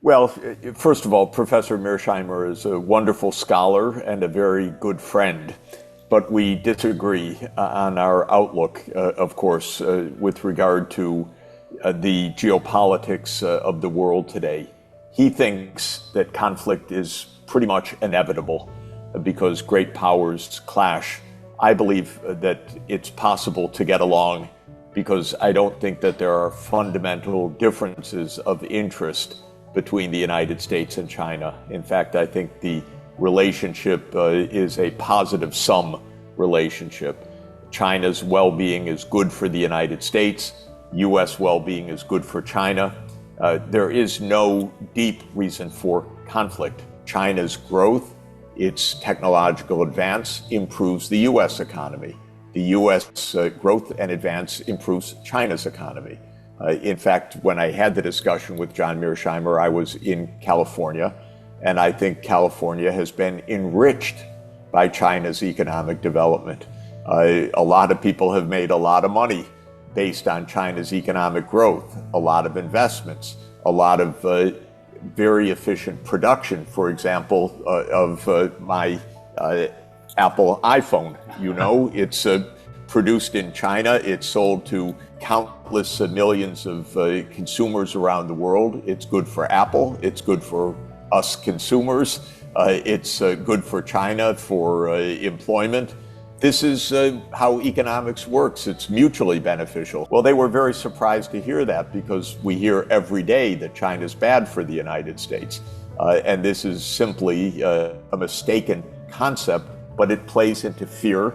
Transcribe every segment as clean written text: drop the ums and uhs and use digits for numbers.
Well, first of all, Professor Mearsheimer is a wonderful scholar and a very good friend, but we disagree on our outlook, of course, with regard to the geopolitics of the world today. He thinks that conflict is pretty much inevitable because great powers clash. I believe that it's possible to get along because I don't think that there are fundamental differences of interest between the United States and China. In fact, I think the relationship is a positive sum relationship. China's well-being is good for the United States. U.S. well-being is good for China. There is no deep reason for conflict. China's growth, its technological advance improves the U.S. economy. The U.S. Growth and advance improves China's economy. In fact, when I had the discussion with John Mearsheimer, I was in California, and I think California has been enriched by China's economic development. A lot of people have made a lot of money based on China's economic growth, a lot of investments, a lot of very efficient production, for example, of my Apple iPhone. You know, it's produced in China. It's sold to countless millions of consumers around the world. It's good for Apple. It's good for us consumers. It's good for China for employment. This is how economics works. It's mutually beneficial. Well, they were very surprised to hear that because we hear every day that China's bad for the United States. And this is simply a mistaken concept, but it plays into fear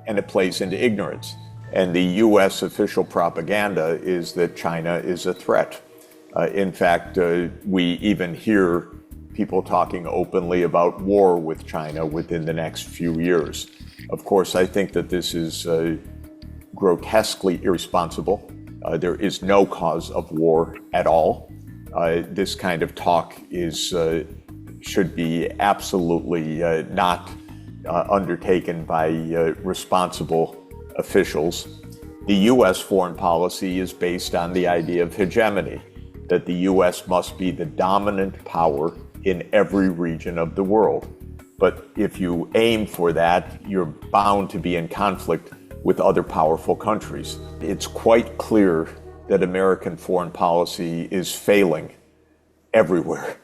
and it plays into ignorance. And the U.S. official propaganda is that China is a threat. In fact, we even hear people talking openly about war with China within the next few years. Of course, I think that this is grotesquely irresponsible. There is no cause of war at all. This kind of talk should be absolutely not undertaken by responsible officials. The U.S. foreign policy is based on the idea of hegemony, that the U.S. must be the dominant power in every region of the world. But if you aim for that, you're bound to be in conflict with other powerful countries. It's quite clear that American foreign policy is failing everywhere.